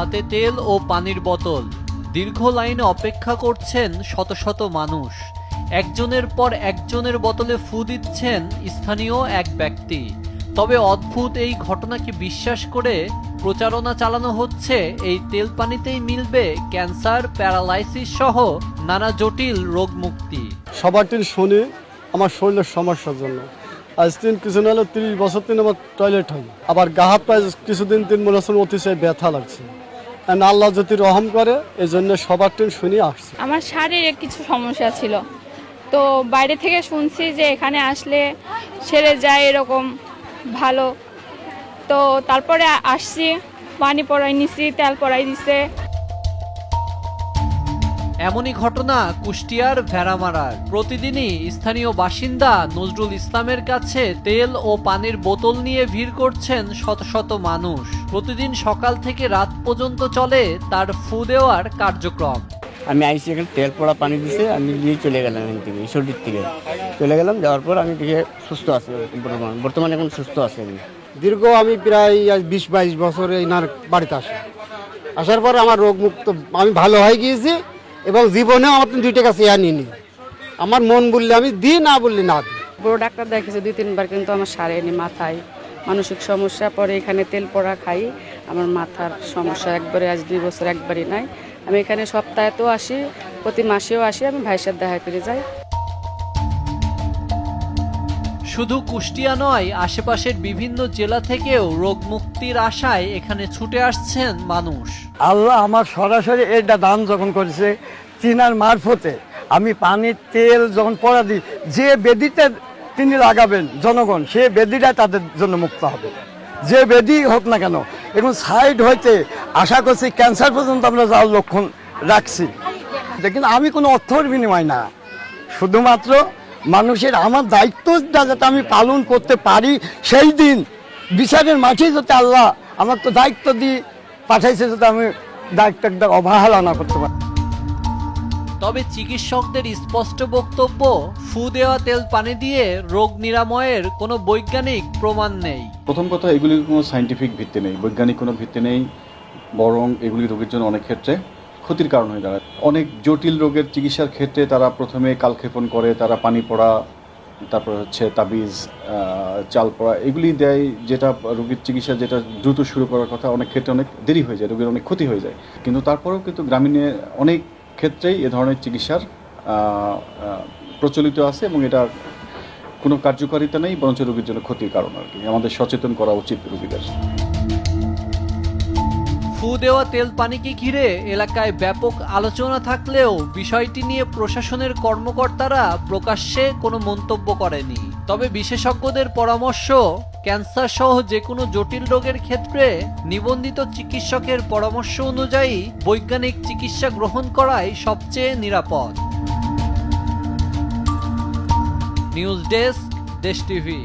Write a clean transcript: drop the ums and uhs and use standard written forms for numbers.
হাতে তেল ও পানির বোতল। দীর্ঘ লাইনে অপেক্ষা করছেন শত শত মানুষ। একজনের পর একজনের বোতলে ফু দিচ্ছেন স্থানীয় এক ব্যক্তি। তবে অদ্ভুত এই ঘটনাকে বিশ্বাস করে প্রচারণা চালানো হচ্ছে এই তেল পানিতেই মিলবে ক্যান্সার, প্যারালাইসিস সহ নানা জটিল রোগ মুক্তি। সবার দিন শুনি আমার শরীরের সমস্যার জন্য। আজ কিছু না হলে 30 বছর আমার টয়লেট হয়, আবার গা হাত পায়ে কিছুদিন মনে হচ্ছে অতিশয় ব্যথা লাগছে। আল্লাহ যদি রহম করে এই জন্য সবার দিন শুনি আসছে। আমার শারীরিক কিছু সমস্যা ছিল, তো বাইরে থেকে শুনছি যে এখানে আসলে সেরে যায় এরকম ভালো, তো তারপরে আসছি, পানি পড়াই নিছি, তেল পড়াই দিছে। এমনই ঘটনা কুষ্টিয়ার ভেড়ামারার। প্রতিদিনই স্থানীয় বাসিন্দা নজরুল ইসলামের কাছে তেল ও পানির বোতল নিয়ে ভিড় করছেন শত শত মানুষ। প্রতিদিন সকাল থেকে রাত পর্যন্ত চলে তার ফু দেওয়ার কার্যক্রম। আমি আইসি এখানে তেল পড়া পানি দিছে, আমি দিয়ে চলে গেলাম এখান থেকে, ঈশ্বরদীর থেকে চলে গেলাম। যাওয়ার পর আমি দেখে সুস্থ আছি, বর্তমানে এখন সুস্থ আছি। দীর্ঘ আমি প্রায় 20-22 বছর এনার বাড়িতে আসার পর আমার রোগ মুক্ত আমি ভালো হয়ে গিয়েছি এবং জীবনেও আমার 2 টাকা চেয়ার নিইনি। আমার মন বললে আমি দিই, না বললে না দিই। বড় ডাক্তার দেখেছি 2-3 বার, কিন্তু আমার সারেনি। মাথায় মানসিক সমস্যা, পরে এখানে তেল পড়া খাই, আমার মাথার সমস্যা একবারে আজ 2 বছর একবারই নাই। আমি এখানে সপ্তাহেতেও আসি, প্রতি মাসেও আসি, আমি ভাইয়ের সাথে দেখা করে যাই। শুধু কুষ্টিয়া নয়, আশেপাশের বিভিন্ন জেলা থেকেও রোগ মুক্তির আশায় এখানে ছুটে আসছেন মানুষ। আল্লাহ আমার সরাসরি এটা দান যখন করেছে তিনার মারফতে, আমি পানির তেল যখন পড়া দিই, যে বেদিতে তিনি লাগাবেন জনগণ, সে বেদিটা তাদের জন্য মুক্ত হবে, যে বেদি হোক না কেন। এখন সাইড হইতে আশা করছি ক্যান্সার পর্যন্ত আমরা যাওয়ার লক্ষণ রাখছি। কিন্তু আমি কোনো অর্থর বিনিময় না, শুধুমাত্র মানুষের আমার দায়িত্বটা যাতে আমি পালন করতে পারি, সেই দিন বিচারের মাঝে যাতে আল্লাহ আমার তো দায়িত্ব দিয়ে পাঠাইছে, যাতে আমি দায়িত্বটা অবহেলা না করতে পারি। তবে চিকিৎসকদের স্পষ্ট বক্তব্য, ফু দেওয়া তেল পানি দিয়ে রোগ নিরাময়ের কোনো বৈজ্ঞানিক প্রমাণ নেই। প্রথম কথা, এগুলির কোনো সায়েন্টিফিক ভিত্তি নেই, বৈজ্ঞানিক কোনো ভিত্তি নেই, বরং এগুলি রোগের জন্য অনেক ক্ষেত্রে ক্ষতির কারণ হয়ে দাঁড়ায়। অনেক জটিল রোগের চিকিৎসার ক্ষেত্রে তারা প্রথমে কালক্ষেপণ করে, তারা পানি পড়া, তারপর হচ্ছে তাবিজ, চাল পড়া, এগুলি দেয়, যেটা রোগীর চিকিৎসা যেটা দ্রুত শুরু করার কথা, অনেক ক্ষেত্রে অনেক দেরি হয়ে যায়, রোগীর অনেক ক্ষতি হয়ে যায়। কিন্তু তারপরেও কিন্তু গ্রামীণে অনেক ক্ষেত্রেই এ ধরনের চিকিৎসার প্রচলিত আছে এবং এটা কোনো কার্যকারিতা নেই, বরঞ্চ রোগীর জন্য ক্ষতির কারণ আর কি। আমাদের সচেতন করা উচিত রোগীদের। ফু দেওয়া তেল পানিকে ঘিরে এলাকায় ব্যাপক আলোচনা থাকলেও বিষয়টি নিয়ে প্রশাসনের কর্মকর্তারা প্রকাশ্যে কোনো মন্তব্য করেনি। তবে বিশেষজ্ঞদের পরামর্শ, ক্যান্সার সহ যে কোনো জটিল রোগের ক্ষেত্রে নিবন্ধিত চিকিৎসকের পরামর্শ অনুযায়ী বৈজ্ঞানিক চিকিৎসা গ্রহণ করাই সবচেয়ে নিরাপদ। নিউজ ডেস্ক, দেশ টিভি।